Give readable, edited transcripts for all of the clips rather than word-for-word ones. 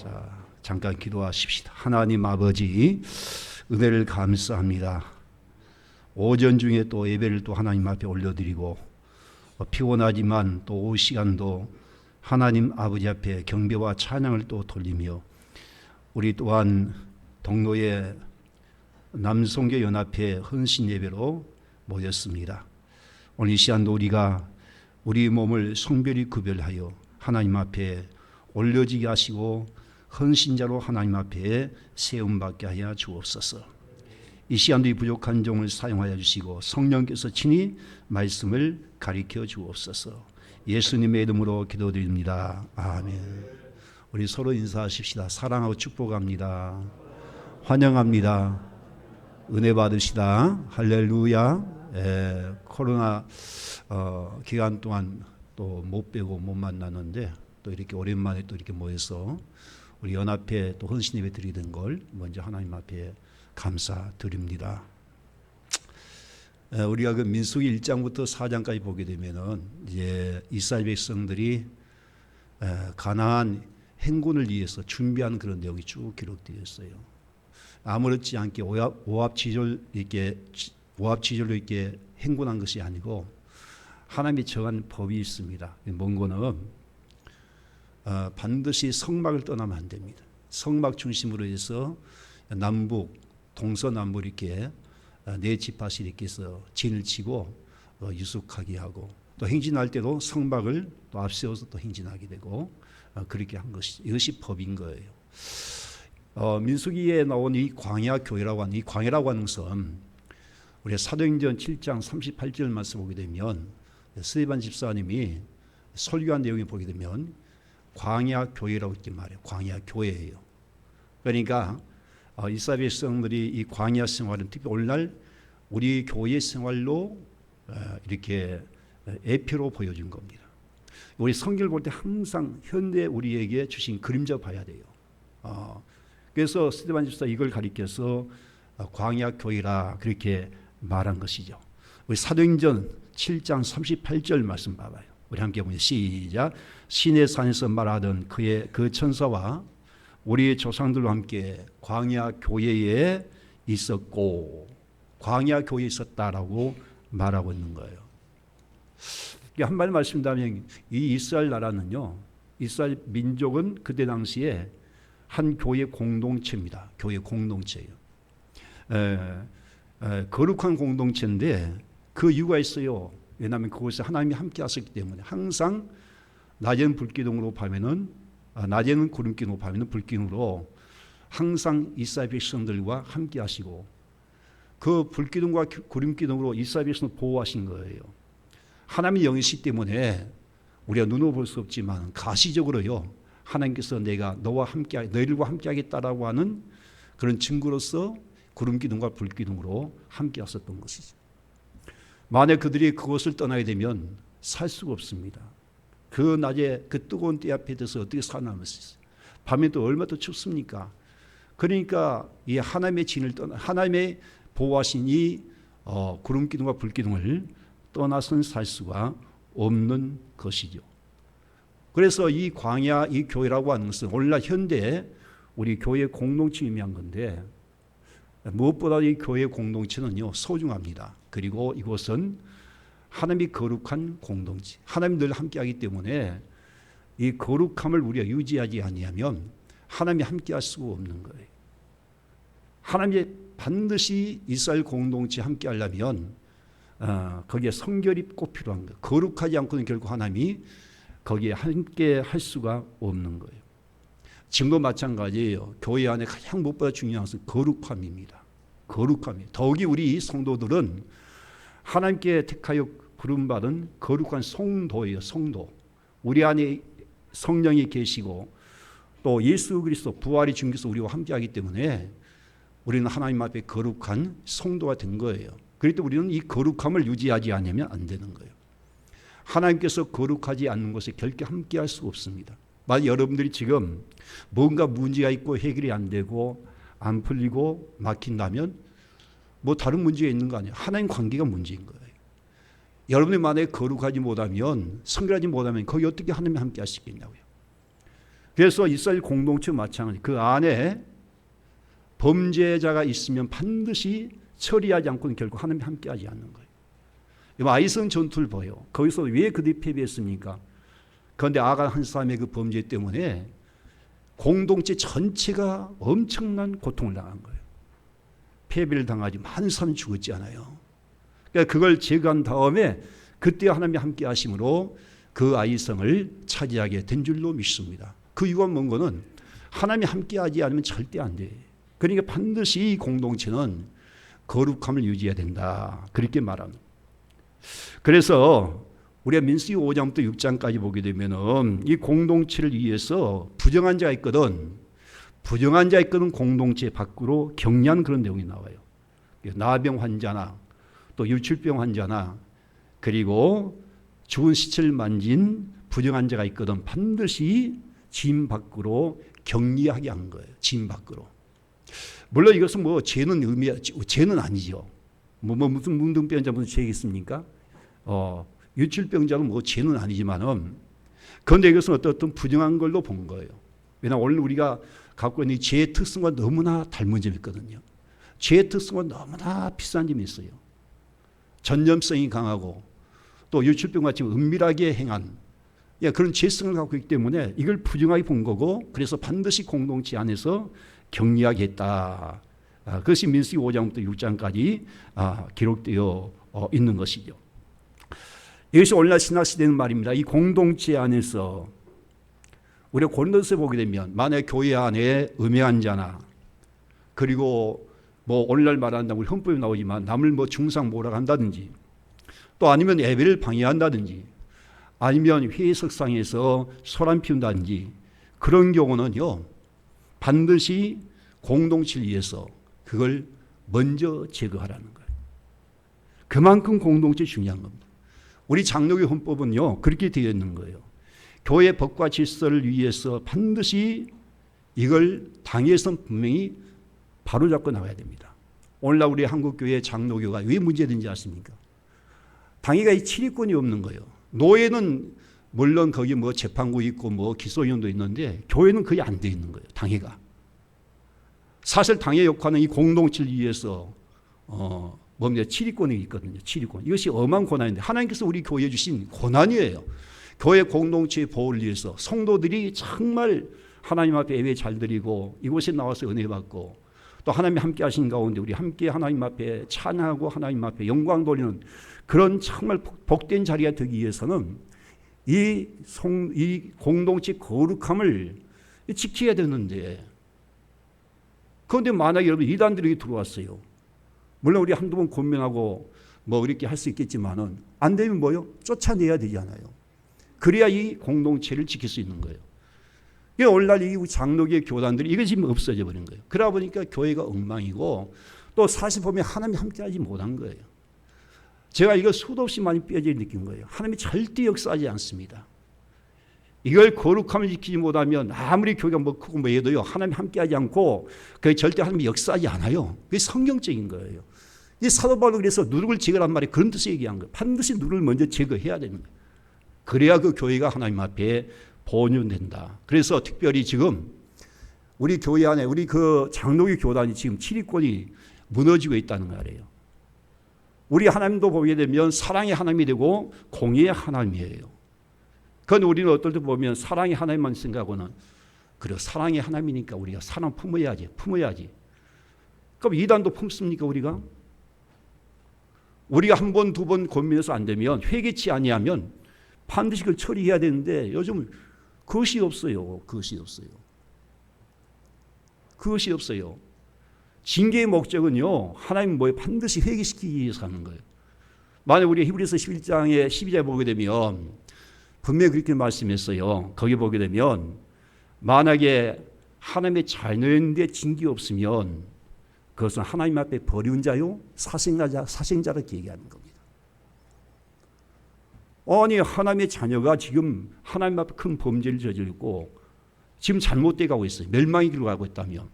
자, 잠깐 기도하십시다. 하나님 아버지, 은혜를 감사합니다. 오전 중에 또 예배를 또 하나님 앞에 올려드리고 피곤하지만 또 오후 시간도 하나님 아버지 앞에 경배와 찬양을 또 돌리며 우리 또한 동로의 남성교 연합회 헌신 예배로 모였습니다. 오늘 이 시간도 우리가 우리 몸을 성별히 구별하여 하나님 앞에 올려지게 하시고 헌신자로 하나님 앞에 세움받게 하여 주옵소서. 이 시간도 이 부족한 종을 사용하여 주시고 성령께서 친히 말씀을 가르쳐 주옵소서. 예수님의 이름으로 기도드립니다. 아멘. 우리 서로 인사하십시다. 사랑하고 축복합니다. 환영합니다. 은혜 받으시다. 할렐루야. 코로나 기간 동안 또 못 뵈고 못 만났는데 또 이렇게 오랜만에 또 이렇게 모여서 우리 연합회 또 헌신 예배 드리던 걸 먼저 하나님 앞에 감사드립니다. 우리가 그 민수기 1장부터 4장까지 보게 되면은 이제 이스라엘 백성들이 가나안 행군을 위해서 준비한 그런 내용이 쭉 기록되어 있어요. 아무렇지 않게 오합지졸로 이렇게 행군한 것이 아니고 하나님이 정한 법이 있습니다. 뭔고는 반드시 성막을 떠나면 안 됩니다. 성막 중심으로 해서 남북, 동서남북 이렇게 네 지파씩 이렇게 해서 진을 치고 유숙하게 하고 또 행진할 때도 성막을 또 앞세워서 또 행진하게 되고 그렇게 한 것이 이것이 법인 거예요. 민수기에 나온 이 광야 교회라고 하는 이 광야라고 하는 것은 우리 사도행전 7장 38절 말씀 보게 되면 스데반 집사님이 설교한 내용을 보게 되면 광야 교회라고 이렇게 말해요. 광야 교회예요. 그러니까 이스라엘 백성들이 이 광야 생활은 특히 오늘날 우리 교회 생활로 이렇게 예표로 보여준 겁니다. 우리 성경을 볼 때 항상 현대 우리에게 주신 그림자 봐야 돼요. 그래서 스데반 집사 이걸 가리켜서 광야 교회라 그렇게 말한 것이죠. 우리 사도행전 7장 38절 말씀 봐봐요. 우리 함께 보면 시작. 시내 산에서 말하던 그 천사와 우리 조상들과 함께 광야 교회에 있었고, 광야 교회에 있었다라고 말하고 있는 거예요. 한마디로 말씀드리면 이 이스라엘 나라는요, 이스라엘 민족은 그때 당시에 한 교회 공동체입니다. 교회 공동체예요. 거룩한 공동체인데 그 이유가 있어요. 왜냐하면 그곳에 하나님이 함께 하셨기 때문에 항상 낮에는 불기둥으로 밤에는 낮에는 구름기둥으로 밤에는 불기둥으로 항상 이스라엘 백성들과 함께 하시고 그 불기둥과 구름기둥으로 이스라엘 백성을 보호하신 거예요. 하나님의 영이시기 때문에 우리가 눈으로 볼 수 없지만 가시적으로요 하나님께서 내가 너희들과 함께 하겠다라고 하는 그런 증거로서 구름기둥과 불기둥으로 함께 하셨던 것이죠. 만약 그들이 그곳을 떠나게 되면 살 수가 없습니다. 그 낮에 그 뜨거운 때 앞에 대해서 어떻게 살아남을 수 있어요? 밤에 또 얼마나 더 춥습니까? 그러니까 이 하나님의 진을 하나님의 보호하신 이 구름기둥과 불기둥을 떠나서는 살 수가 없는 것이죠. 그래서 이 광야, 이 교회라고 하는 것은 오늘날 현대에 우리 교회 공동체를 의미한 건데 무엇보다 이 교회 공동체는요 소중합니다. 그리고 이곳은 하나님이 거룩한 공동체, 하나님 늘 함께하기 때문에 이 거룩함을 우리가 유지하지 아니하면 하나님이 함께할 수가 없는 거예요. 하나님이 반드시 이스라엘 공동체 함께하려면 거기에 성결이 꼭 필요한 거예요. 거룩하지 않고는 결국 하나님이 거기에 함께할 수가 없는 거예요. 지금도 마찬가지예요. 교회 안에 가장 무엇보다 중요한 것은 거룩함입니다. 거룩함이에요. 더욱이 우리 성도들은 하나님께 택하여 부름받은 거룩한 성도예요. 성도. 우리 안에 성령이 계시고 또 예수 그리스도 부활이 중개서 우리와 함께하기 때문에 우리는 하나님 앞에 거룩한 성도가 된 거예요. 그럴 때 우리는 이 거룩함을 유지하지 않으면 안 되는 거예요. 하나님께서 거룩하지 않는 것에 결코 함께할 수가 없습니다. 만약 여러분들이 지금 뭔가 문제가 있고 해결이 안 되고 안 풀리고 막힌다면 뭐 다른 문제가 있는 거 아니에요. 하나님 관계가 문제인 거예요. 여러분이 만약에 거룩하지 못하면 성결하지 못하면 거기 어떻게 하나님이 함께 하시겠냐고요. 그래서 이스라엘 공동체 마찬가지. 그 안에 범죄자가 있으면 반드시 처리하지 않고는 결국 하나님이 함께하지 않는 거예요. 아이성 전투를 봐요. 거기서 왜 그들이 패배했습니까? 그런데 아간 한 사람의 그 범죄 때문에 공동체 전체가 엄청난 고통을 당한 거예요. 패배를 당하지 많은 사람이 죽었지 않아요. 그러니까 그걸 제거한 다음에 그때 하나님이 함께 하심으로 그 아이성을 차지하게 된 줄로 믿습니다. 그 이유가 뭔가는 하나님이 함께 하지 않으면 절대 안 돼. 그러니까 반드시 이 공동체는 거룩함을 유지해야 된다. 그렇게 말합니다. 그래서 우리가 민수기 5장부터 6장까지 보게 되면은 이 공동체를 위해서 부정한 자가 있거든. 부정한 자가 있거든 공동체 밖으로 격려하는 그런 내용이 나와요. 나병 환자나 또 유출병 환자나 그리고 죽은 시체를 만진 부정한 자가 있거든 반드시 진 밖으로 격리하게 한 거예요. 진 밖으로. 물론 이것은 뭐 죄는 죄는 아니죠. 무슨 문둥병자 무슨 죄가 있습니까? 유출병자는 뭐 죄는 아니지만은 그런데 이것은 어떤 부정한 걸로 본 거예요. 왜냐하면 오늘 우리가 갖고 있는 죄의 특성과 너무나 닮은 점이 있거든요. 죄의 특성과 너무나 비슷한 점이 있어요. 전염성이 강하고 또 유출병 같이 은밀하게 행한 그런 죄성을 갖고 있기 때문에 이걸 부정하게 본 거고 그래서 반드시 공동체 안에서 격리하게 했다. 그것이 민수기 5장부터 6장까지 기록되어 있는 것이죠. 이것이 오늘날 신학시대는 말입니다. 이 공동체 안에서 우리가 고린도서에 보게 되면 만약 교회 안에 음행한 자나 그리고 뭐 오늘날 말한다면 우리 헌법에 나오지만 남을 뭐 중상 몰아간다든지 또 아니면 예배를 방해한다든지 아니면 회의석상에서 소란 피운다든지 그런 경우는요 반드시 공동체를 위해서 그걸 먼저 제거하라는 거예요. 그만큼 공동체 중요한 겁니다. 우리 장로교 헌법은요 그렇게 되어 있는 거예요. 교회 법과 질서를 위해서 반드시 이걸 당에서 분명히 바로잡고 나가야 됩니다. 오늘날 우리 한국교회 장로교가 왜 문제된지 아십니까? 당회가 이 치리권이 없는 거예요. 노예는 물론 거기 뭐 재판부 있고 뭐 기소위원도 있는데 교회는 그게 안 돼 있는 거예요. 당회가. 사실 당의 역할은 이 공동체를 위해서 뭡니까? 치리권이 있거든요. 치리권. 이것이 엄한 고난인데 하나님께서 우리 교회에 주신 고난이에요. 교회 공동체의 보호를 위해서 성도들이 정말 하나님 앞에 예배 잘 드리고 이곳에 나와서 은혜 받고 또 하나님이 함께 하신 가운데 우리 함께 하나님 앞에 찬양하고 하나님 앞에 영광 돌리는 그런 정말 복된 자리가 되기 위해서는 이 공동체 거룩함을 지켜야 되는데 그런데 만약에 여러분 이단들이 들어왔어요. 물론 우리 한두 번 고민하고 뭐 이렇게 할 수 있겠지만은 안 되면 뭐요? 쫓아내야 되잖아요. 그래야 이 공동체를 지킬 수 있는 거예요. 오늘날 이 장로교의 교단들이 이게 지금 없어져 버린 거예요. 그러다 보니까 교회가 엉망이고 또 사실 보면 하나님이 함께하지 못한 거예요. 제가 이거 수도 없이 많이 뼈저리 느낀 거예요. 하나님이 절대 역사하지 않습니다. 이걸 거룩함을 지키지 못하면 아무리 교회가 뭐 크고 뭐 해도요 하나님이 함께하지 않고 그게 절대 하나님이 역사하지 않아요. 그게 성경적인 거예요. 이 사도 바울은 그래서 누룩을 제거란 말이 그런 뜻을 얘기한 거예요. 반드시 누룩을 먼저 제거해야 되는 거예요. 그래야 그 교회가 하나님 앞에 본연된다. 그래서 특별히 지금 우리 교회 안에 우리 그 장로교 교단이 지금 치리권이 무너지고 있다는 말이에요. 우리 하나님도 보게 되면 사랑의 하나님이 되고 공의의 하나님이에요. 그건 우리는 어떨 때 보면 사랑의 하나님만 생각하고는 그래 사랑의 하나님이니까 우리가 사랑 품어야지. 그럼 이단도 품습니까 우리가? 우리가 한 번 두 번 고민해서 안 되면 회개치 아니하면 반드시 그걸 처리해야 되는데 요즘 그것이 없어요. 징계의 목적은요. 하나님 뭐에 반드시 회개시키기 위해서 하는 거예요. 만약 우리 히브리서 11장에 12절에 보게 되면 분명히 그렇게 말씀했어요. 거기 보게 되면 만약에 하나님의 자녀인데 징계 없으면 그것은 하나님 앞에 버리운 자요 사생자라고 얘기하는 겁니다. 아니 하나님의 자녀가 지금 하나님 앞에 큰 범죄를 저지르고 지금 잘못돼 가고 있어요. 멸망의 길로 가고 있다면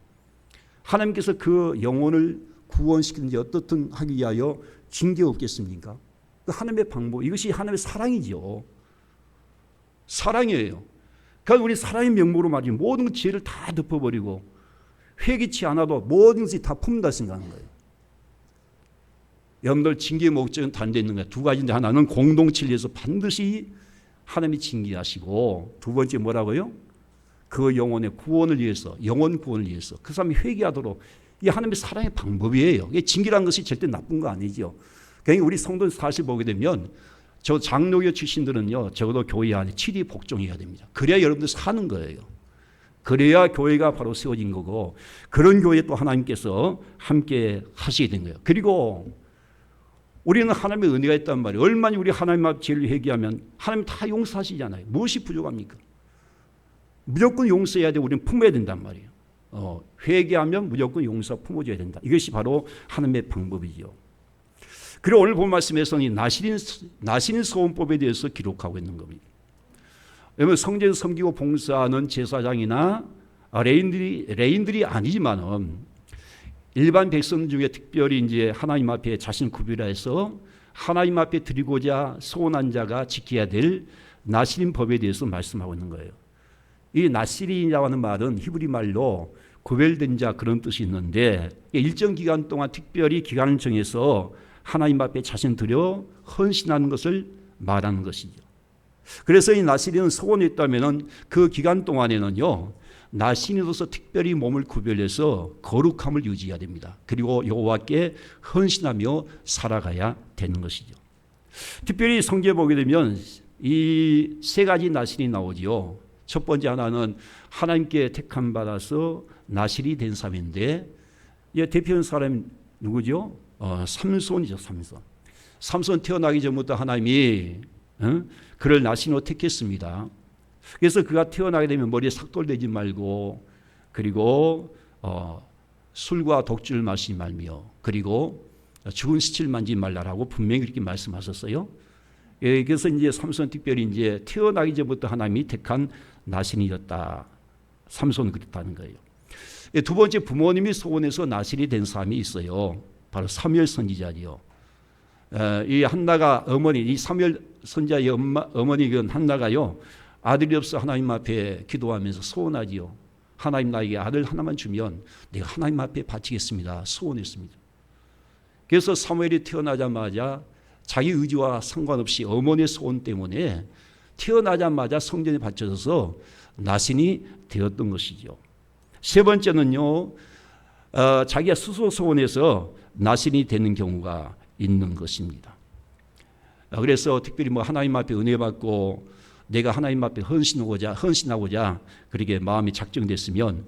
하나님께서 그 영혼을 구원시키는지 어떻든 하기 위하여 징계 없겠습니까? 그 하나님의 방법 이것이 하나님의 사랑이죠. 사랑이에요. 그러니까 우리 사람의 명목으로 말이죠. 모든 죄를 다 덮어버리고 회개치 않아도 모든 것이 다 품다 생각하는 거예요. 여러분들 징계의 목적은 단데 있는 거예요. 두 가지인데 하나는 공동체를 위해서 반드시 하나님이 징계하시고 두 번째 뭐라고요? 그 영혼의 구원을 위해서, 영혼 구원을 위해서 그 사람이 회개하도록, 이게 하나님의 사랑의 방법이에요. 이게 징계라는 것이 절대 나쁜 거 아니죠. 그러니까 우리 성도 사실 보게 되면 저 장로교 출신들은요, 적어도 교회 안에 7위 복종해야 됩니다. 그래야 여러분들 사는 거예요. 그래야 교회가 바로 세워진 거고, 그런 교회 또 하나님께서 함께 하시게 된 거예요. 그리고 우리는 하나님의 은혜가 있단 말이에요. 얼마나 우리 하나님 앞 죄를 회개하면 하나님 다 용서하시잖아요. 무엇이 부족합니까? 무조건 용서해야 돼. 우리는 품어야 된단 말이에요. 회개하면 무조건 용서 품어줘야 된다. 이것이 바로 하나님의 방법이죠. 그리고 오늘 본 말씀에서는 이 나시린 소원법에 대해서 기록하고 있는 겁니다. 왜냐하면 성전 섬기고 봉사하는 제사장이나 레인들이 아니지만은 일반 백성 중에 특별히 이제 하나님 앞에 자신 구별해서 하나님 앞에 드리고자 소원한 자가 지켜야 될 나시린 법에 대해서 말씀하고 있는 거예요. 이 나시린이라고 하는 말은 히브리 말로 구별된 자 그런 뜻이 있는데, 일정 기간 동안 특별히 기간을 정해서 하나님 앞에 자신 드려 헌신하는 것을 말하는 것이죠. 그래서 이 나시린은 소원이 있다면 그 기간 동안에는요, 나시린으로서 특별히 몸을 구별해서 거룩함을 유지해야 됩니다. 그리고 여호와께 헌신하며 살아가야 되는 것이죠. 특별히 성경에 보게 되면 이 세 가지 나시린이 나오지요. 첫 번째 하나는 하나님께 택함 받아서 나실이 된 사람인데, 대표하는 사람이 누구죠? 삼손이죠. 삼손 태어나기 전부터 하나님이 그를 나신으로 택했습니다. 그래서 그가 태어나게 되면 머리에 삭돌대지 말고, 그리고 술과 독주를 마시지 말며, 그리고 죽은 시체를 만지지 말라라고 분명히 그렇게 말씀하셨어요. 그래서 이제 삼손 특별히 이제 태어나기 전부터 하나님이 택한 나신이었다. 삼손은 그렇다는 거예요. 두 번째, 부모님이 소원해서 나신이 된 사람이 있어요. 바로 사무엘 선지자지요. 이 한나가 어머니, 이 사무엘 선지자의 어머니 한나가요, 아들이 없어 하나님 앞에 기도하면서 소원하지요. 하나님 나에게 아들 하나만 주면 내가 하나님 앞에 바치겠습니다. 소원했습니다. 그래서 사무엘이 태어나자마자 자기 의지와 상관없이 어머니의 소원 때문에 태어나자마자 성전에 바쳐져서 나신이 되었던 것이죠. 세 번째는요, 자기가 스스로 소원해서 나신이 되는 경우가 있는 것입니다. 그래서 특별히 하나님 앞에 은혜 받고 내가 하나님 앞에 헌신하고자 그렇게 마음이 작정됐으면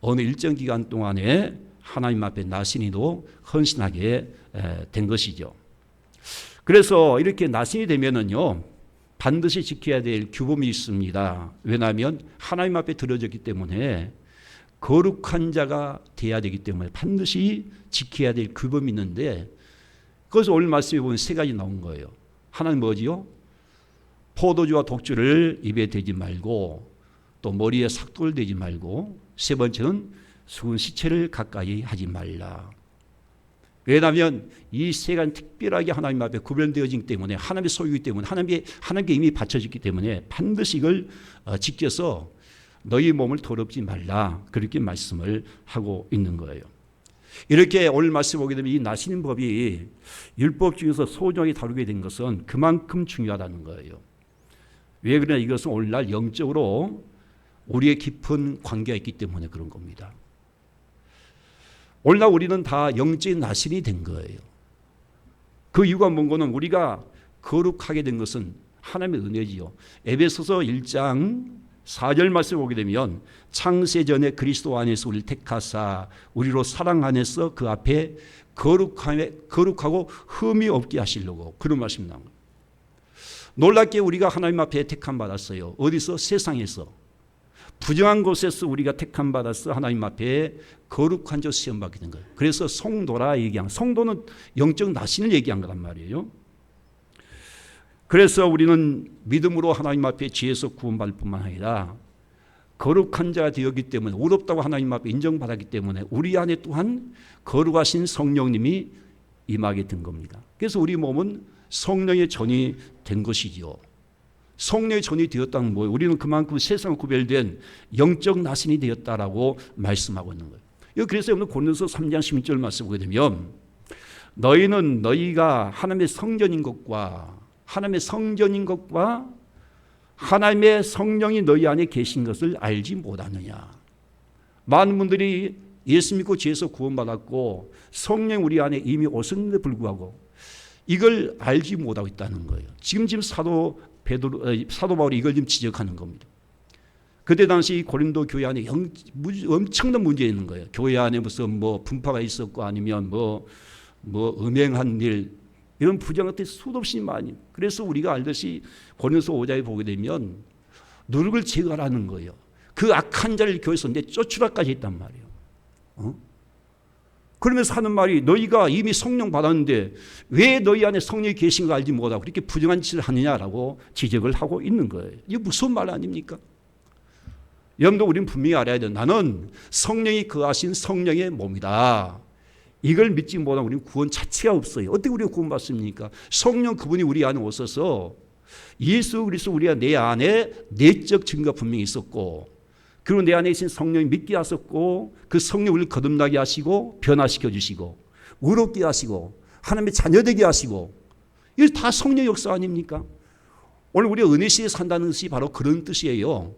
어느 일정 기간 동안에 하나님 앞에 나신이도 헌신하게 된 것이죠. 그래서 이렇게 나신이 되면은요, 반드시 지켜야 될 규범이 있습니다. 왜냐하면 하나님 앞에 드려졌기 때문에 거룩한 자가 돼야 되기 때문에 반드시 지켜야 될 규범이 있는데, 그것을 오늘 말씀에 보면 세 가지 나온 거예요. 하나는 뭐지요? 포도주와 독주를 입에 대지 말고, 또 머리에 삭돌 대지 말고, 세 번째는 죽은 시체를 가까이 하지 말라. 왜냐하면 이 세 가지 특별하게 하나님 앞에 구별되어지기 때문에, 하나님의 소유이기 때문에, 하나님께 이미 바쳐졌기 때문에 반드시 이걸 지켜서 너희 몸을 더럽지 말라, 그렇게 말씀을 하고 있는 거예요. 이렇게 오늘 말씀 보게 되면 이 나시는 법이 율법 중에서 소중하게 다루게 된 것은 그만큼 중요하다는 거예요. 왜 그러냐? 이것은 오늘날 영적으로 우리의 깊은 관계가 있기 때문에 그런 겁니다. 오늘날 우리는 다 영적인 나신이 된 거예요. 그 이유가 뭔가는 우리가 거룩하게 된 것은 하나님의 은혜지요. 에베소서 1장 4절 말씀 보게 되면 창세전에 그리스도 안에서 우리를 택하사 우리로 사랑 안에서 그 앞에 거룩하고 흠이 없게 하시려고, 그런 말씀 나온 거예요. 놀랍게 우리가 하나님 앞에 택함 받았어요. 어디서? 세상에서. 부정한 곳에서 우리가 택함 받아서 하나님 앞에 거룩한 자 시험 받게 된 거예요. 그래서 성도라 얘기한, 성도는 영적 나신을 얘기한 거란 말이에요. 그래서 우리는 믿음으로 하나님 앞에 지혜서 구원받을 뿐만 아니라 거룩한 자가 되었기 때문에, 의롭다고 하나님 앞에 인정받았기 때문에 우리 안에 또한 거룩하신 성령님이 임하게 된 겁니다. 그래서 우리 몸은 성령의 전이 된 것이죠. 성령의 전이 되었다는 뭐예요? 우리는 그만큼 세상과 구별된 영적 나신이 되었다라고 말씀하고 있는 거예요. 그래서 오늘 고린도서 3장 16절 말씀 보게 되면 너희는 너희가 하나님의 성전인 것과 하나님의 성령이 너희 안에 계신 것을 알지 못하느냐. 많은 분들이 예수 믿고 죄에서 구원받았고 성령 우리 안에 이미 오셨는데 불구하고 이걸 알지 못하고 있다는 거예요. 지금 사도 바울이 이걸 지금 지적하는 겁니다. 그때 당시 고린도 교회 안에 엄청난 문제 있는 거예요. 교회 안에 무슨 분파가 있었고 아니면 음행한 일 이런 부정 같은 수도 없이 많이. 그래서 우리가 알듯이 고린도서 5장에 보게 되면 누룩을 제거하라는 거예요. 그 악한 자를 교회에서 쫓으라까지 했단 말이에요. 그러면서 하는 말이 너희가 이미 성령 받았는데 왜 너희 안에 성령이 계신 거 알지 못하고 그렇게 부정한 짓을 하느냐라고 지적을 하고 있는 거예요. 이게 무슨 말 아닙니까? 여러분도 우리는 분명히 알아야 돼요. 나는 성령이 거하신 성령의 몸이다. 이걸 믿지 못하면 우리는 구원 자체가 없어요. 어떻게 우리가 구원받습니까? 성령 그분이 우리 안에 오셔서 예수 그리스도 우리가 내 안에 내적 증거가 분명히 있었고 그리고 내 안에 계신 성령이 믿게 하셨고 그 성령 우리를 거듭나게 하시고 변화시켜 주시고 의롭게 하시고 하나님의 자녀되게 하시고 이게 다 성령의 역사 아닙니까? 오늘 우리가 은혜시에 산다는 것이 바로 그런 뜻이에요.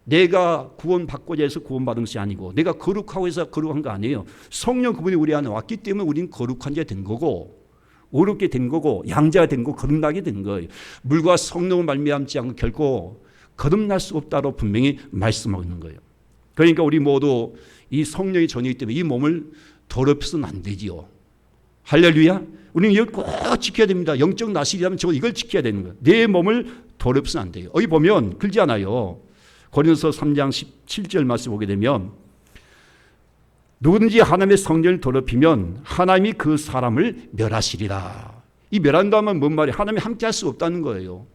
내가 구원받고자 해서 구원받은 것이 아니고 내가 거룩하고 해서 거룩한 거 아니에요. 성령 그분이 우리 안에 왔기 때문에 우리는 거룩한 자 된 거고 의롭게 된 거고 양자가 된 거고 거듭나게 된 거예요. 물과 성령을 말미암지 않고 결코 거듭날 수 없다고 분명히 말씀하고 있는 거예요. 그러니까 우리 모두 이 성령의 전이기 때문에 이 몸을 더럽혀서는 안 되지요. 할렐루야. 우리는 이걸 꼭 지켜야 됩니다. 영적 나실이라면 이걸 지켜야 되는 거예요. 내 몸을 더럽혀서는 안 돼요. 여기 보면 그러지 않아요. 고린도서 3장 17절 말씀 보게 되면 누구든지 하나님의 성전을 더럽히면 하나님이 그 사람을 멸하시리라. 이 멸한다면 뭔 말이에요? 하나님이 함께 할 수 없다는 거예요.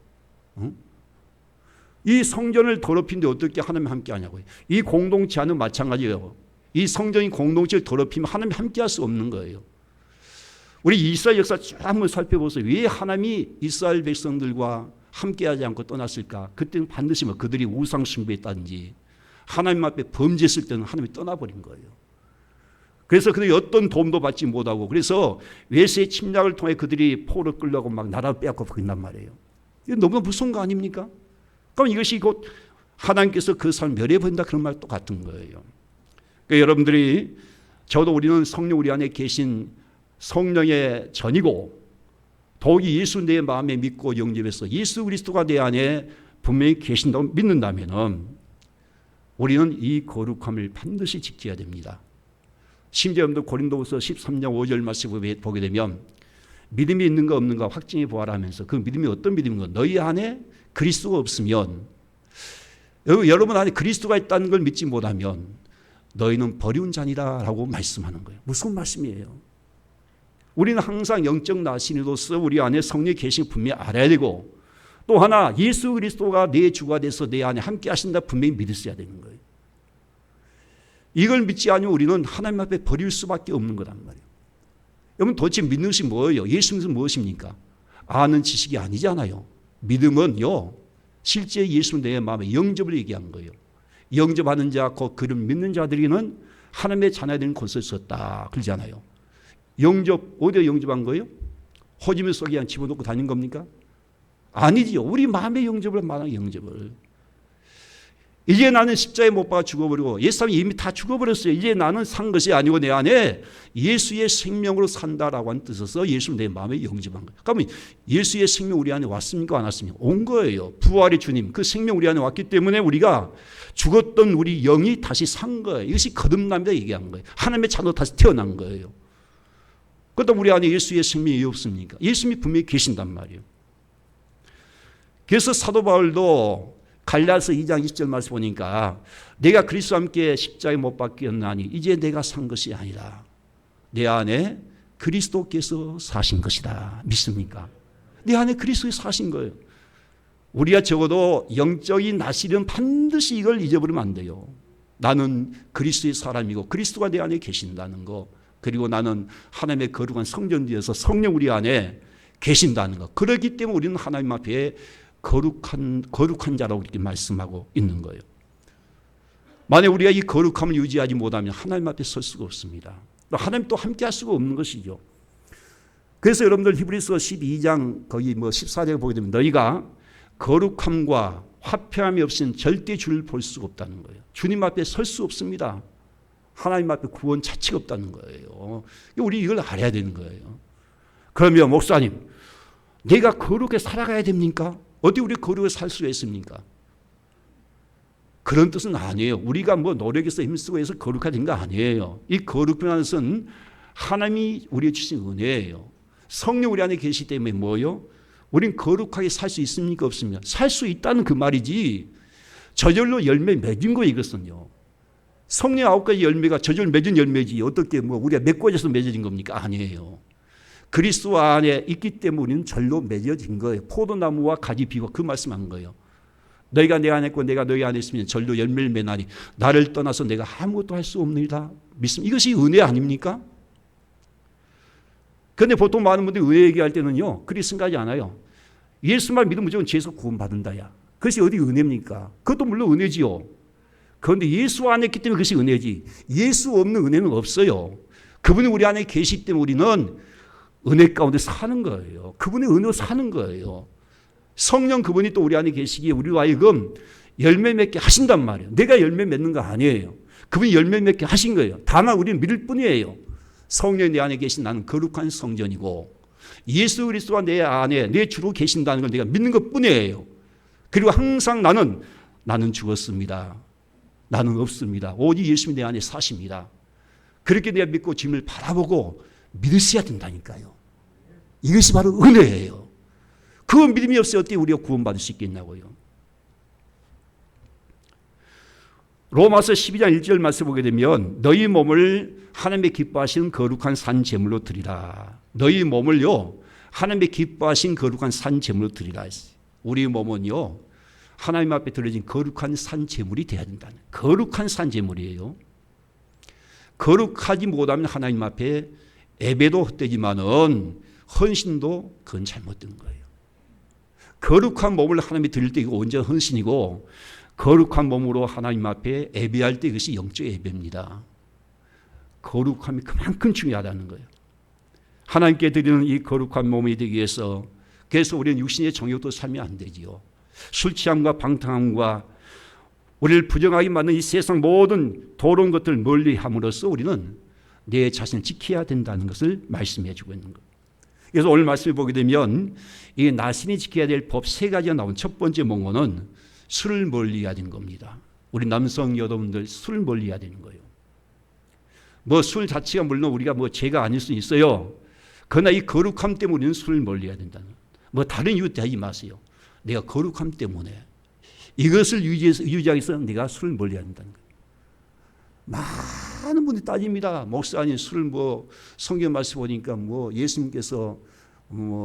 이 성전을 더럽힌데 어떻게 하나님이 함께 하냐고요. 이 공동체 안은 마찬가지예요. 이 성전이 공동체를 더럽히면 하나님이 함께 할 수 없는 거예요. 우리 이스라엘 역사 쭉 한번 살펴보세요. 왜 하나님이 이스라엘 백성들과 함께하지 않고 떠났을까? 그때는 반드시 그들이 우상 숭배했다든지 하나님 앞에 범죄했을 때는 하나님이 떠나버린 거예요. 그래서 그들이 어떤 도움도 받지 못하고 그래서 외세의 침략을 통해 그들이 포로 끌려고 막 나라를 빼앗고 그런단 말이에요. 이거 너무 무서운 거 아닙니까? 그럼 이것이 곧 하나님께서 그 사람 멸해버린다 그런 말 똑같은 거예요. 그러니까 여러분들이 우리는 성령 우리 안에 계신 성령의 전이고 더욱이 예수 내 마음에 믿고 영접해서 예수 그리스도가 내 안에 분명히 계신다고 믿는다면 우리는 이 거룩함을 반드시 지켜야 됩니다. 심지어 여러분들 고린도후서 13장 5절 말씀을 보게 되면 믿음이 있는가 없는가 확증해 보아라 하면서 그 믿음이 어떤 믿음인가? 너희 안에 그리스도가 없으면 여러분 안에 그리스도가 있다는 걸 믿지 못하면 너희는 버리운 자니라라고 말씀하는 거예요. 무슨 말씀이에요? 우리는 항상 영적 나신으로서 우리 안에 성령이 계신 분명히 알아야 되고 또 하나 예수 그리스도가 내 주가 돼서 내 안에 함께 하신다 분명히 믿으셔야 되는 거예요. 이걸 믿지 않으면 우리는 하나님 앞에 버릴 수밖에 없는 거란 말이에요. 여러분 도대체 믿는 것이 뭐예요? 예수님은 무엇입니까? 아는 지식이 아니잖아요. 믿음은요 실제 예수 내 마음에 영접을 얘기한 거예요. 영접하는 자, 곧 그를 믿는 자들이는 하나님의 자녀가 되는 곳에 있었다 그러잖아요. 영접 어디에 영접한 거예요? 호지문 속에 그냥 집어넣고 다닌 겁니까? 아니지요. 우리 마음의 영접을 말하는 영접을. 이제 나는 십자가에 못 박아 죽어버리고 예수님이 이미 다 죽어버렸어요. 이제 나는 산 것이 아니고 내 안에 예수의 생명으로 산다라고 하는 뜻에서 예수를 내 마음에 영접한 거예요. 그러면 예수의 생명 우리 안에 왔습니까? 안 왔습니까? 온 거예요. 부활의 주님 그 생명 우리 안에 왔기 때문에 우리가 죽었던 우리 영이 다시 산 거예요. 이것이 거듭남이다 얘기한 거예요. 하나님의 자녀로 다시 태어난 거예요. 그렇다면 우리 안에 예수의 생명이 없습니까? 예수님이 분명히 계신단 말이에요. 그래서 사도 바울도 갈라디아서 2장 20절 말씀 보니까 내가 그리스도와 함께 십자가에 못 박혔나니 이제 내가 산 것이 아니라 내 안에 그리스도께서 사신 것이다. 믿습니까? 내 안에 그리스도가 사신 거예요. 우리가 적어도 영적인 나시는 반드시 이걸 잊어버리면 안 돼요. 나는 그리스도의 사람이고 그리스도가 내 안에 계신다는 거, 그리고 나는 하나님의 거룩한 성전 뒤에서 성령 우리 안에 계신다는 것. 그렇기 때문에 우리는 하나님 앞에 거룩한 자라고 이렇게 말씀하고 있는 거예요. 만약 우리가 이 거룩함을 유지하지 못하면 하나님 앞에 설 수가 없습니다. 하나님 또 함께 할 수가 없는 것이죠. 그래서 여러분들 히브리서 12장 거기 14절에 보게 되면 너희가 거룩함과 화평함이 없이는 절대 주를 볼 수가 없다는 거예요. 주님 앞에 설 수 없습니다. 하나님 앞에 구원 자체가 없다는 거예요. 우리 이걸 알아야 되는 거예요. 그러면 목사님, 내가 거룩하게 살아가야 됩니까? 어디 우리 거룩하게 살 수가 있습니까? 그런 뜻은 아니에요. 우리가 노력해서 힘쓰고 해서 거룩하게 된 거 아니에요. 이 거룩이라는 것은 하나님이 우리에게 주신 은혜예요. 성령 우리 안에 계시기 때문에 뭐요? 우린 거룩하게 살 수 있습니까? 없습니까? 살 수 있다는 그 말이지 저절로 열매 맺은 거예요. 이것은요. 성령 9가지 열매가 저절로 맺은 열매지 어떻게 우리가 메꿔져서 맺어진 겁니까? 아니에요. 그리스도 안에 있기 때문에 우리는 절로 맺어진 거예요. 포도나무와 가지 비유가 그 말씀한 거예요. 너희가 내 안에 있고 내가 너희 안에 있으면 절로 열매를 맺나니 나를 떠나서 내가 아무것도 할 수 없느니라. 믿습니다. 이것이 은혜 아닙니까? 그런데 보통 많은 분들이 은혜 얘기할 때는요, 그리 생각하지 않아요. 예수만 믿으면 무조건 죄에서 구원받는다야. 그것이 어디 은혜입니까? 그것도 물론 은혜지요. 그런데 예수 안에 있기 때문에 그것이 은혜지. 예수 없는 은혜는 없어요. 그분이 우리 안에 계시기 때문에 우리는 은혜 가운데 사는 거예요. 그분의 은혜로 사는 거예요. 성령 그분이 또 우리 안에 계시기에 우리로 하여금 열매 맺게 하신단 말이에요. 내가 열매 맺는 거 아니에요. 그분이 열매 맺게 하신 거예요. 다만 우리는 믿을 뿐이에요. 성령이 내 안에 계신 나는 거룩한 성전이고 예수 그리스도가 내 안에 내 주로 계신다는 걸 내가 믿는 것 뿐이에요. 그리고 항상 나는 죽었습니다. 나는 없습니다. 오직 예수님이 내 안에 사십니다. 그렇게 내가 믿고 주님을 바라보고 믿으셔야 된다니까요. 이것이 바로 은혜예요. 그 믿음이 없어야 어떻게 우리가 구원받을 수 있겠냐고요. 로마서 12장 1절 말씀 보게 되면 너희 몸을 하나님의 기뻐하시는 거룩한 산 제물로 드리라. 너희 몸을요 하나님의 기뻐하신 거룩한 산 제물로 드리라. 우리 몸은요 하나님 앞에 드려진 거룩한 산 제물이 돼야 된다는 거룩한 산 제물이에요. 거룩하지 못하면 하나님 앞에 예배도 헛되지만은 헌신도 그건 잘못된 거예요. 거룩한 몸을 하나님께 드릴 때 이거 온전 헌신이고 거룩한 몸으로 하나님 앞에 예배할 때 이것이 영적 예배입니다. 거룩함이 그만큼 중요하다는 거예요. 하나님께 드리는 이 거룩한 몸이 되기 위해서 그래서 우리는 육신의 정욕도 살면 안 되지요. 술 취함과 방탕함과 우리를 부정하게 만든 이 세상 모든 더러운 것들을 멀리함으로써 우리는 내 자신을 지켜야 된다는 것을 말씀해 주고 있는 거예요. 그래서 오늘 말씀을 보게 되면 이 나신이 지켜야 될 법 3가지가 나온 첫 번째 문구는 술을 멀리해야 되는 겁니다. 우리 남성 여러분들 술을 멀리해야 되는 거예요. 술 자체가 물론 우리가 죄가 아닐 수 있어요. 그러나 이 거룩함 때문에 우리는 술을 멀리해야 된다는 다른 이유 하지 마세요. 내가 거룩함 때문에 이것을 유지하기 위해서 내가 술을 멀리해야 된다는 거예요. 많은 분들이 따집니다. 목사님 술을 성경 말씀 보니까 예수님께서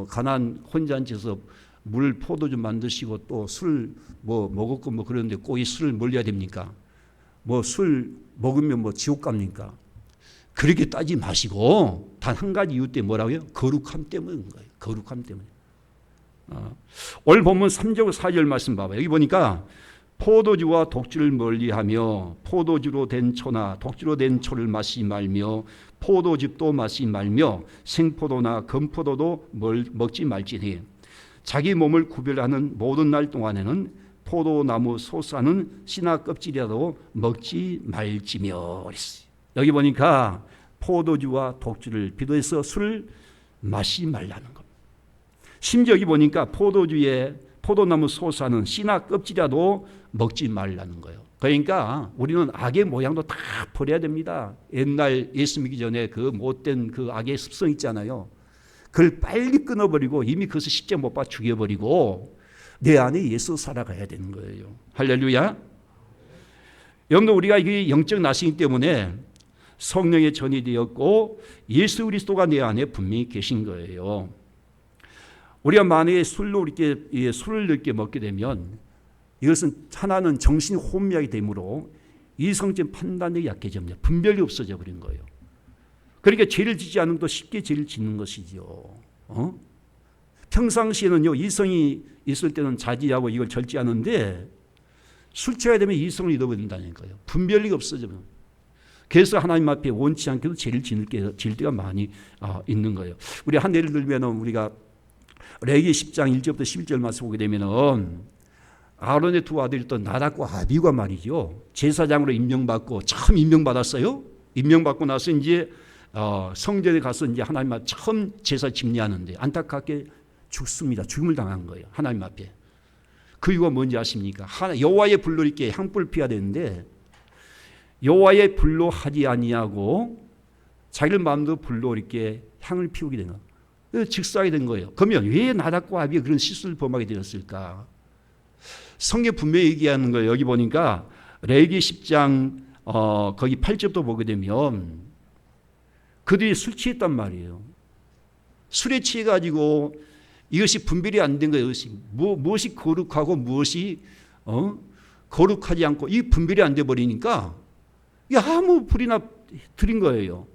가난 혼잔치에서 물 포도주 만드시고 또 술 먹었고 그러는데 꼭 이 술을 멀리해야 됩니까? 술 먹으면 지옥 갑니까? 그렇게 따지지 마시고 단 한 가지 이유 때문에 뭐라고요? 거룩함 때문인 거예요. 거룩함 때문에. 오늘 본문 3절 4절 말씀 봐봐요. 여기 보니까 포도주와 독주를 멀리하며 포도주로 된 초나 독주로 된 초를 마시지 말며 포도즙도 마시지 말며 생포도나 건포도도 먹지 말지니 자기 몸을 구별하는 모든 날 동안에는 포도나무 소사는 씨나 껍질이라도 먹지 말지며 그랬어요. 여기 보니까 포도주와 독주를 비교해서 술을 마시지 말라는 겁니다. 심지어 여기 보니까 포도나무 소사는 씨나 껍질이라도 먹지 말라는 거예요. 그러니까 우리는 악의 모양도 다 버려야 됩니다. 옛날 예수 믿기 전에 그 못된 그 악의 습성 있잖아요. 그걸 빨리 끊어버리고 이미 그것을 십자가에 못 박아 죽여버리고 내 안에 예수 살아가야 되는 거예요. 할렐루야. 여러분들 우리가 이게 영적 나시기 때문에 성령의 전이 되었고 예수 그리스도가 내 안에 분명히 계신 거예요. 우리가 만약에 술을 늦게 먹게 되면 이것은 하나는 정신이 혼미하게 되므로 이성적인 판단력이 약해집니다. 분별이 없어져 버린 거예요. 그러니까 죄를 짓지 않으면 또 쉽게 죄를 짓는 것이죠. 평상시에는요, 이성이 있을 때는 자제하고 이걸 절제하는데 술 취하게 되면 이성을 잃어버린다는 거예요. 분별력이 없어지면. 그래서 하나님 앞에 원치 않게도 죄를 지을 때가 많이 있는 거예요. 우리 한 예를 들면 우리가 레위기 10장 1절부터 11절 말씀 보게 되면은 아론의 두 아들이었던 나답과 아비후가 말이죠. 제사장으로 임명받고 처음 임명받았어요. 임명받고 나서 이제 성전에 가서 이제 하나님 앞에 처음 제사 집례하는데 안타깝게 죽습니다. 죽음을 당한 거예요. 하나님 앞에. 그 이유가 뭔지 아십니까? 여호와의 불로 이렇게 향불 피워야 되는데 여호와의 불로 하지 아니하고 자기들 마음대로 불로 이렇게 향을 피우게 되는 거예요. 즉사하게 된 거예요. 그러면 왜 나답과 아비가 그런 실수를 범하게 되었을까? 성경 분명히 얘기하는 거예요. 여기 보니까 레위기 10장 거기 8절부터 보게 되면 그들이 술 취했단 말이에요. 술에 취해가지고 이것이 분별이 안 된 거예요. 무엇이 거룩하고 무엇이 거룩하지 않고 이 분별이 안 돼 버리니까 아무 불이나 들인 거예요.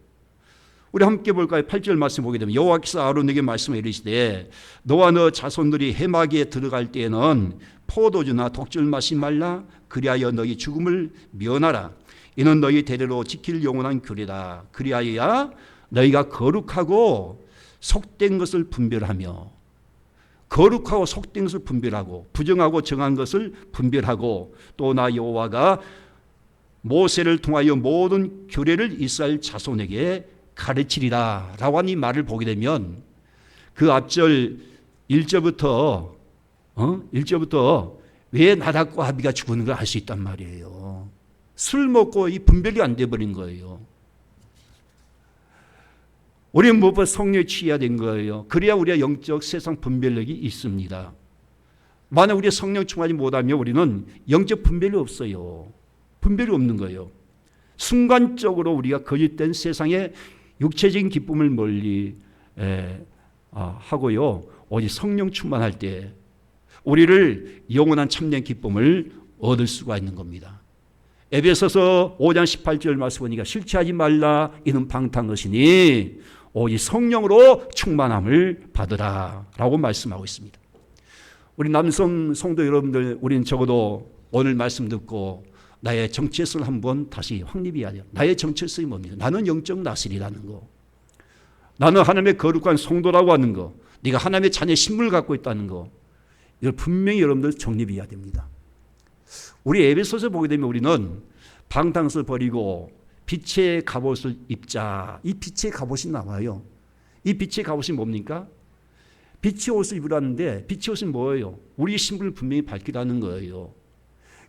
우리 함께 볼까요? 8절 말씀 보게 되면 여호와께서 아론에게 말씀해 이르시되 너와 너 자손들이 해마기에 들어갈 때에는 포도주나 독주를 마시지 말라. 그리하여 너희 죽음을 면하라. 이는 너희 대대로 지킬 영원한 규례다. 그리하여야 너희가 거룩하고 속된 것을 분별하며 거룩하고 속된 것을 분별하고 부정하고 정한 것을 분별하고 또 나 여호와가 모세를 통하여 모든 규례를 이스라엘 자손에게 가르치리라 라고 하는 이 말을 보게 되면 그 앞절 1절부터 왜 나답과 아비가 죽은 걸 알 수 있단 말이에요. 술 먹고 이 분별이 안 돼버린 거예요. 우리는 무엇보다 성령에 취해야 된 거예요. 그래야 우리가 영적 세상 분별력이 있습니다. 만약 우리가 성령 충만하지 못하면 우리는 영적 분별이 없어요. 분별이 없는 거예요. 순간적으로 우리가 거짓된 세상의 육체적인 기쁨을 멀리 하고요. 오직 성령 충만할 때 우리를 영원한 참된 기쁨을 얻을 수가 있는 겁니다. 에베소서 5장 18절 말씀 보니까 실체하지 말라 이는 방탕한 것이니 오직 성령으로 충만함을 받으라 라고 말씀하고 있습니다. 우리 남성 성도 여러분들, 우리는 적어도 오늘 말씀 듣고 나의 정체성을 한번 다시 확립해야 돼요. 나의 정체성이 뭡니까? 나는 영적 나실이라는 거. 나는 하나님의 거룩한 성도라고 하는 거. 네가 하나님의 자녀의 신분을 갖고 있다는 거. 이걸 분명히 여러분들 정립해야 됩니다. 우리 에베소서 보게 되면 우리는 방탕을 버리고 빛의 갑옷을 입자. 이 빛의 갑옷이 나와요. 이 빛의 갑옷이 뭡니까? 빛의 옷을 입으라는데 빛의 옷은 뭐예요? 우리의 신분을 분명히 밝히라는 거예요.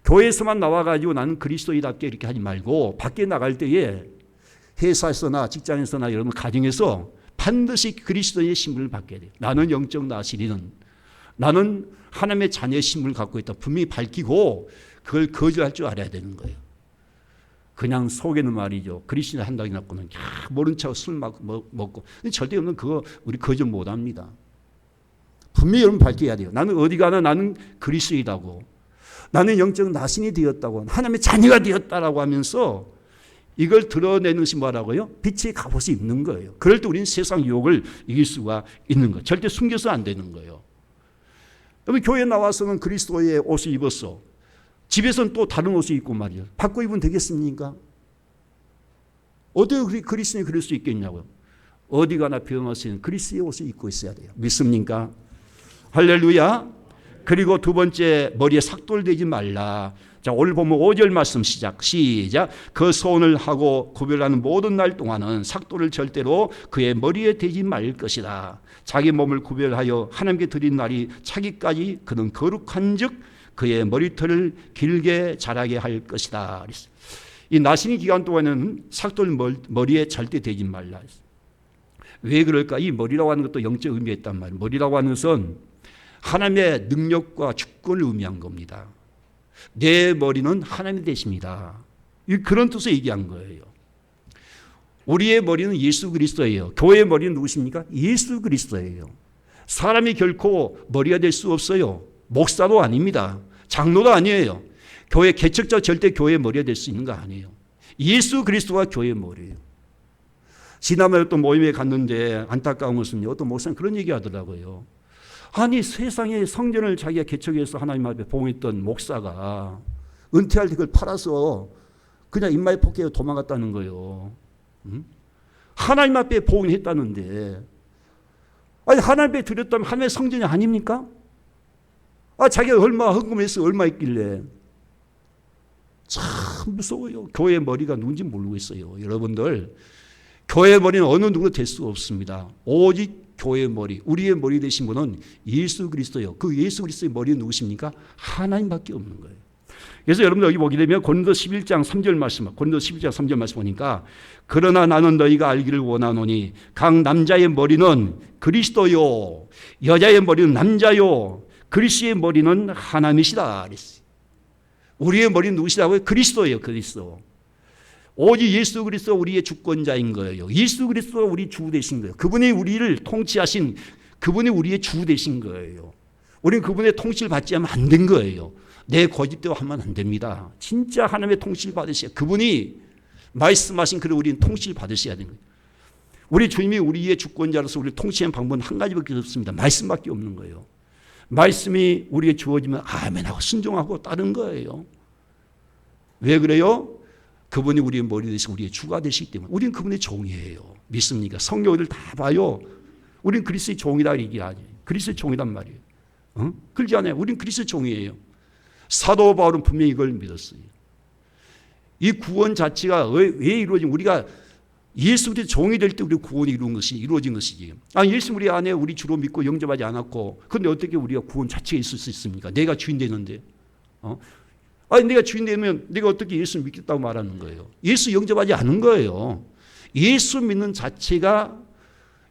교회에서만 나와가지고 나는 그리스도인답게 이렇게 하지 말고 밖에 나갈 때에 회사에서나 직장에서나 여러분 가정에서 반드시 그리스도인의 신분을 받게 돼요. 나는 영적 나시리는 나는 하나님의 자녀의 신분을 갖고 있다. 분명히 밝히고 그걸 거절할 줄 알아야 되는 거예요. 그냥 속에는 말이죠. 그리스도인 한다고 해놓고는 모른 척 술 먹고 절대 없는 그거 우리 거절 못합니다. 분명히 여러분 밝혀야 돼요. 나는 어디 가나 나는 그리스도이다고. 나는 영적 나신이 되었다고. 하나님의 자녀가 되었다라고 하면서 이걸 드러내는 것이 뭐라고요? 빛의 갑옷이 입는 거예요. 그럴 때 우리는 세상 유혹을 이길 수가 있는 거예요. 절대 숨겨서 안 되는 거예요. 그러면 교회에 나와서는 그리스도의 옷을 입었어. 집에서는 또 다른 옷을 입고 말이에요. 바꿔 입으면 되겠습니까? 어떻게 그리스도인이 그럴 수 있겠냐고요. 어디 가나 병원에서는 그리스도의 옷을 입고 있어야 돼요. 믿습니까? 할렐루야. 그리고 두 번째, 머리에 삭도를 대지 말라. 자, 오늘 보면 5절 말씀 시작. 그 소원을 하고 구별하는 모든 날 동안은 삭도를 절대로 그의 머리에 대지 말 것이다. 자기 몸을 구별하여 하나님께 드린 날이 차기까지 그는 거룩한 즉 그의 머리털을 길게 자라게 할 것이다. 이 나신의 기간 동안에는 삭도를 머리에 절대 대지 말라. 왜 그럴까? 이 머리라고 하는 것도 영적 의미가 있단 말이에요. 머리라고 하는 것은 하나님의 능력과 주권을 의미한 겁니다. 내 머리는 하나님이 되십니다. 그런 뜻을 얘기한 거예요. 우리의 머리는 예수 그리스도예요. 교회의 머리는 누구십니까? 예수 그리스도예요. 사람이 결코 머리가 될 수 없어요. 목사도 아닙니다. 장로도 아니에요. 교회 개척자 절대 교회의 머리가 될 수 있는 거 아니에요. 예수 그리스도가 교회의 머리예요. 지난번에 또 모임에 갔는데 안타까운 것은요. 어떤 목사님 그런 얘기 하더라고요. 아니 세상에 성전을 자기가 개척해서 하나님 앞에 봉헌했던 목사가 은퇴할 때 그걸 팔아서 그냥 입마에 포개고 도망갔다는 거예요. 하나님 앞에 봉헌했다는데, 아니 하나님 앞에 드렸다면 하나님의 성전이 아닙니까? 자기가 얼마 헌금했어, 얼마 있길래. 참 무서워요. 교회의 머리가 누군지 모르고 있어요. 여러분들, 교회의 머리는 어느 누구도 될 수가 없습니다. 오직 교회의 머리, 우리의 머리 되신 분은 예수 그리스도예요. 그 예수 그리스도의 머리는 누구십니까? 하나님밖에 없는 거예요. 그래서 여러분들 여기 보게 되면 고린도 11장 3절 말씀, 고린도 11장 3절 말씀 보니까, 그러나 나는 너희가 알기를 원하노니 각 남자의 머리는 그리스도요, 여자의 머리는 남자요, 그리스도의 머리는 하나님이시다 그랬어요. 우리의 머리는 누구시라고요? 그리스도예요. 그리스도. 오직 예수 그리스도 우리의 주권자인 거예요. 예수 그리스도가 우리 주 되신 거예요. 그분이 우리를 통치하신, 그분이 우리의 주 되신 거예요. 우리는 그분의 통치를 받지 않으면 안 된 거예요. 내 고집대로 하면 안 됩니다. 진짜 하나님의 통치를 받으셔야, 그분이 말씀하신 그런 우리는 통치를 받으셔야 되는 거예요. 우리 주님이 우리의 주권자로서 우리를 통치하는 방법은 한 가지밖에 없습니다. 말씀밖에 없는 거예요. 말씀이 우리에게 주어지면 아멘하고 순종하고 따른 거예요. 왜 그래요? 그분이 우리의 머리 되시고 우리의 주가 되시기 때문에. 우리는 그분의 종이에요. 믿습니까? 성경들 다 봐요. 우리는 그리스도의 종이다 얘기하지. 그리스도의 종이란 말이에요. 그러지 않아요. 우리는 그리스도의 종이에요. 사도 바울은 분명히 이걸 믿었어요. 이 구원 자체가 왜 이루어진, 우리가 예수 그리스도의 종이 될 때 우리 구원이 이루어진 것이지. 예수 우리 안에 우리 주로 믿고 영접하지 않았고, 그런데 어떻게 우리가 구원 자체가 있을 수 있습니까? 내가 주인 되는데. 내가 주인 되면 내가 어떻게 예수 믿겠다고 말하는 거예요? 예수 영접하지 않은 거예요. 예수 믿는 자체가,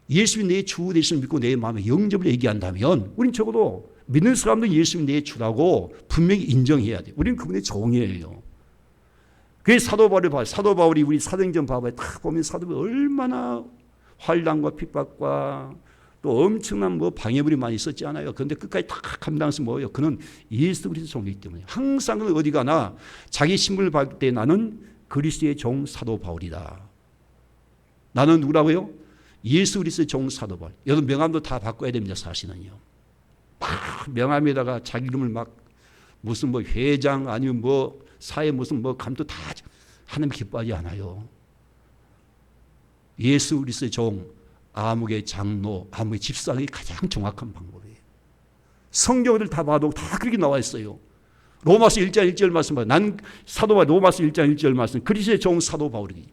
예수님이 내 주 되심을 믿고 내 마음에 영접을 얘기한다면, 우린 적어도 믿는 사람도 예수님이 내 주라고 분명히 인정해야 돼요. 우리는 그분의 종이에요. 그래서 사도 바울을 봐요. 사도 바울이 우리 사도행전 봐봐요. 딱 보면 사도 바울이 얼마나 환난과 핍박과 또 엄청난 방해물이 많이 있었지 않아요. 그런데 끝까지 다 감당해서 뭐예요? 그는 예수 그리스도 종이기 때문에 항상 어디 가나 자기 신분을 받을 때 나는 그리스도의 종 사도 바울이다. 나는 누구라고요? 예수 그리스도의 종 사도 바울. 여러분 명함도 다 바꿔야 됩니다. 사실은요. 막 명함에다가 자기 이름을 막 무슨 회장 아니면 사회 무슨 감도 다 하나님 기뻐하지 않아요. 예수 그리스도의 종, 아무개 장로, 아무개 집사가 가장 정확한 방법이에요. 성경을 다 봐도 다 그렇게 나와 있어요. 로마서 1장 1절 말씀 봐요. 난 사도 바울, 로마서 1장 1절 말씀, 그리스도의 종 사도 바울이기.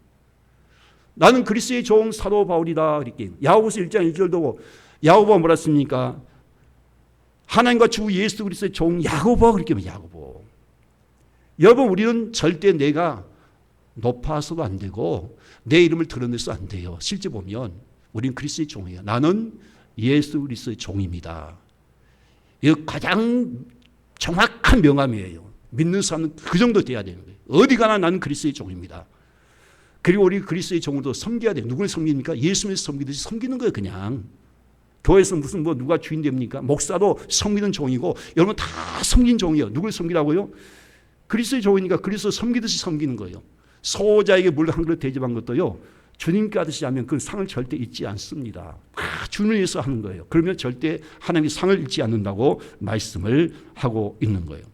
나는 그리스도의 종 사도 바울이다. 이렇게. 야고보서 1장 1절도 야고보가 뭐라 했습니까? 하나님과 주 예수 그리스도의 종 야고보가 그렇게 말해요. 야고보. 여러분, 우리는 절대 내가 높아서도 안 되고 내 이름을 드러내서 안 돼요. 실제 보면 우리는 그리스도의 종이에요. 나는 예수 그리스도의 종입니다. 이거 가장 정확한 명함이에요. 믿는 사람은 그 정도 돼야 되는 거예요. 어디 가나 나는 그리스도의 종입니다. 그리고 우리 그리스도의 종으로 섬겨야 돼요. 누구를 섬깁니까? 예수님을 섬기듯이 섬기는 거예요. 그냥. 교회에서 무슨 누가 주인 됩니까? 목사도 섬기는 종이고, 여러분 다 섬긴 종이에요. 누굴 섬기라고요? 그리스도의 종이니까 그리스도 섬기듯이 섬기는 거예요. 소자에게 물 한 그릇 대접한 것도요, 주님께 하듯이 하면 그 상을 절대 잊지 않습니다. 다 주님을 위해서 하는 거예요. 그러면 절대 하나님의 상을 잊지 않는다고 말씀을 하고 있는 거예요.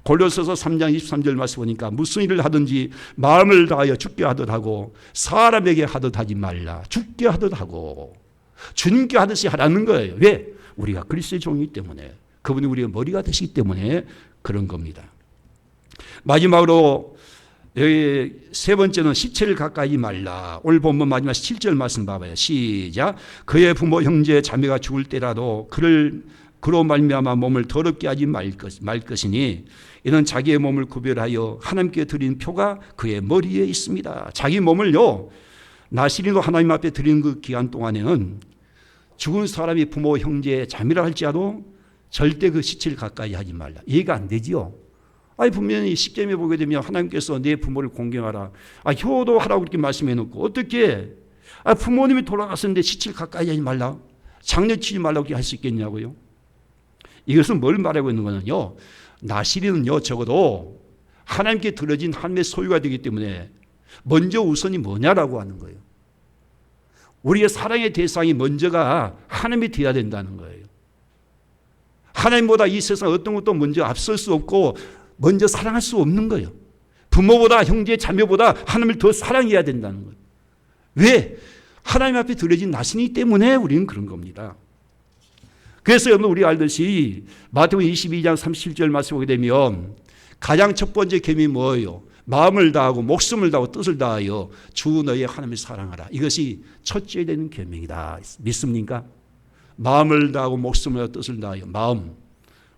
골로새서 3장 23절 말씀 보니까 무슨 일을 하든지 마음을 다하여 죽게 하듯 하고 사람에게 하듯 하지 말라. 죽게 하듯 하고 주님께 하듯이 하라는 거예요. 왜? 우리가 그리스도의 종이기 때문에, 그분이 우리의 머리가 되시기 때문에 그런 겁니다. 마지막으로 여기 세 번째는 시체를 가까이 말라. 오늘 본문 마지막 7절 말씀 봐봐요. 시작. 그의 부모 형제 자매가 죽을 때라도 그로 말미암아 몸을 더럽게 하지 말 것이니 이는 자기의 몸을 구별하여 하나님께 드린 표가 그의 머리에 있습니다. 자기 몸을요, 나시린으로 하나님 앞에 드리는 그 기간 동안에는 죽은 사람이 부모 형제 자매라 할지라도 절대 그 시체를 가까이 하지 말라. 이해가 안 되지요. 분명히 십계명에 보게 되면 하나님께서 내 부모를 공경하라, 효도하라고 이렇게 말씀해 놓고, 어떻게 부모님이 돌아갔었는데 시체를 가까이 하지 말라, 장례치지 말라고 이렇게 할 수 있겠냐고요. 이것은 뭘 말하고 있는 거는요, 나시리는요 적어도 하나님께 드려진 하나님의 소유가 되기 때문에 먼저 우선이 뭐냐라고 하는 거예요. 우리의 사랑의 대상이 먼저가 하나님이 되어야 된다는 거예요. 하나님보다 이 세상 어떤 것도 먼저 앞설 수 없고 먼저 사랑할 수 없는 거예요. 부모보다 형제 자매보다 하나님을 더 사랑해야 된다는 거예요. 왜? 하나님 앞에 드려진 나신이기 때문에 우리는 그런 겁니다. 그래서 여러분 우리 알듯이 마태복음 22장 37절 말씀 보게 되면 가장 첫 번째 계명이 뭐예요? 마음을 다하고 목숨을 다하고 뜻을 다하여 주 너의 하나님을 사랑하라. 이것이 첫째 되는 계명이다. 믿습니까? 마음을 다하고 목숨을 다하고 뜻을 다하여 마음,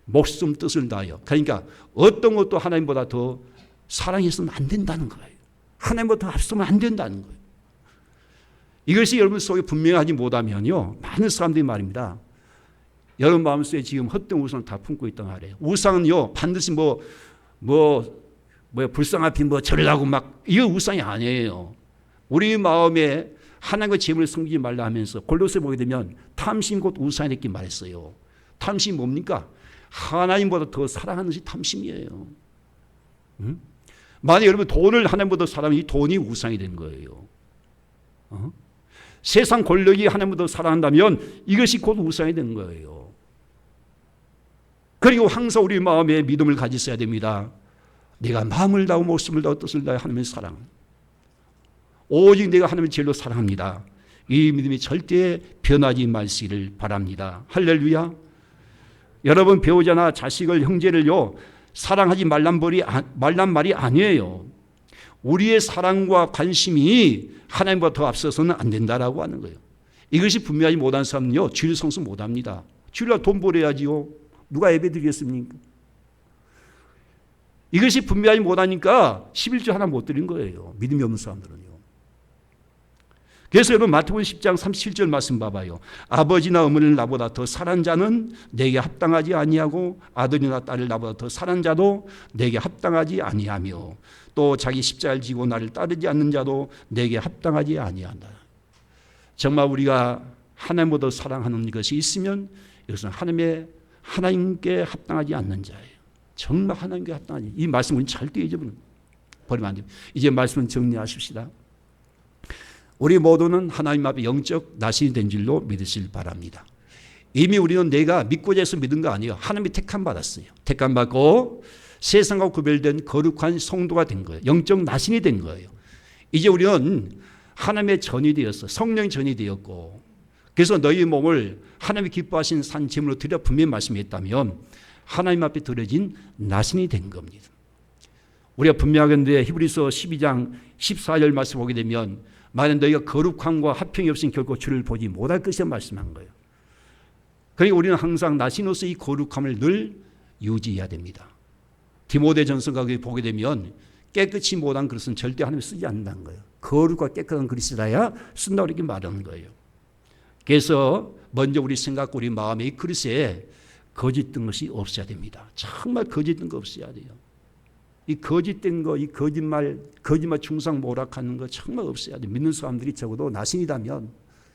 목숨, 뜻을 다하여. 그러니까 어떤 것도 하나님보다 더 사랑해서는 안 된다는 거예요. 하나님보다 더 앞서면 안 된다는 거예요. 이것이 여러분 속에 분명하지 못하면요, 많은 사람들이 말입니다. 여러분 마음속에 지금 헛된 우상을 다 품고 있단 말이에요. 우상은요 반드시 불쌍하피 절하고 막 이거 우상이 아니에요. 우리 마음에 하나님과 재물을 섬기지 말라 하면서 골로새 보게 되면 탐심 곧 우상이 있게 말했어요. 탐심이 뭡니까? 하나님보다 더 사랑하는 것이 탐심이에요. 만약 여러분 돈을 하나님보다 사랑하면 이 돈이 우상이 된 거예요. 세상 권력이 하나님보다 사랑한다면 이것이 곧 우상이 된 거예요. 그리고 항상 우리 마음에 믿음을 가지셔야 됩니다. 내가 마음을 다하고 목숨을 다하고 뜻을 다하여 하나님의 사랑. 오직 내가 하나님을 제일로 사랑합니다. 이 믿음이 절대 변하지 마시기를 바랍니다. 할렐루야. 여러분 배우자나 자식을 형제를요 사랑하지 말란 말이 아니에요. 우리의 사랑과 관심이 하나님보다 더 앞서서는 안 된다라고 하는 거예요. 이것이 분명하지 못한 사람은요 주일 성수 못합니다. 주일날 돈 벌어야지요. 누가 예배 드리겠습니까? 이것이 분명하지 못하니까 11조 하나 못 드린 거예요. 믿음이 없는 사람들은요. 그래서 여러분 마태복음 10장 37절 말씀 봐봐요. 아버지나 어머니를 나보다 더 사랑하는 자는 내게 합당하지 아니하고 아들이나 딸을 나보다 더 사랑하는 자도 내게 합당하지 아니하며 또 자기 십자가를 지고 나를 따르지 않는 자도 내게 합당하지 아니한다. 정말 우리가 하나님보다 사랑하는 것이 있으면 이것은 하나님께 합당하지 않는 자예요. 정말 하나님께 합당하지. 이 말씀은 절대 잊어버리면 버리면 안 돼요. 이제 말씀은 정리하십시다. 우리 모두는 하나님 앞에 영적 나신이 된 줄로 믿으실 바랍니다. 이미 우리는 내가 믿고자 해서 믿은 거 아니에요. 하나님이 택함 받았어요. 택함 받고 세상과 구별된 거룩한 성도가 된 거예요. 영적 나신이 된 거예요. 이제 우리는 하나님의 전이 되었어. 성령의 전이 되었고 그래서 너희 몸을 하나님이 기뻐하신 산 제물로 드려 분명히 말씀했다면 하나님 앞에 드려진 나신이 된 겁니다. 우리가 분명하건대 히브리서 12장 14절 말씀 보게 되면 만약 너희가 거룩함과 화평이 없으면 결코 주를 보지 못할 것이라 말씀한 거예요. 그러니까 우리는 항상 나신으로서 이 거룩함을 늘 유지해야 됩니다. 디모데전서가 보게 되면 깨끗이 못한 그릇은 절대 하나님이 쓰지 않는다는 거예요. 거룩과 깨끗한 그릇이라야 쓴다고 이렇게 말하는 거예요. 그래서 먼저 우리 생각과 우리 마음의 이 그릇에 거짓된 것이 없어야 됩니다. 정말 거짓된 거 없어야 돼요. 이 거짓된 거, 이 거짓말 충상 모락하는 거 정말 없어야 돼요. 믿는 사람들이 적어도 나신이라면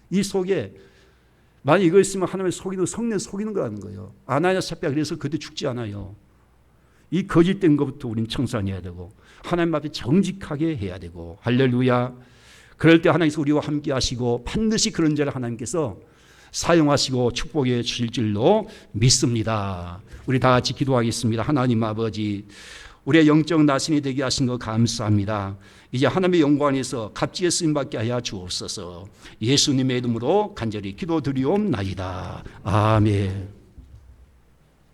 이 속에 만약 이거 있으면 하나님을 속이는 성령 속이는 거라는 거예요. 아나니아 삽비라 그래서 그때 죽지 않아요. 이 거짓된 것부터 우리는 청산해야 되고 하나님 앞에 정직하게 해야 되고 할렐루야. 그럴 때 하나님께서 우리와 함께 하시고 반드시 그런 자를 하나님께서 사용하시고 축복해 주실 줄로 믿습니다. 우리 다 같이 기도하겠습니다. 하나님 아버지, 우리의 영적 나신이 되게 하신 것 감사합니다. 이제 하나님의 영광 안에서 값지게 쓰임받게 하여 주옵소서. 예수님의 이름으로 간절히 기도드리옵나이다. 아멘.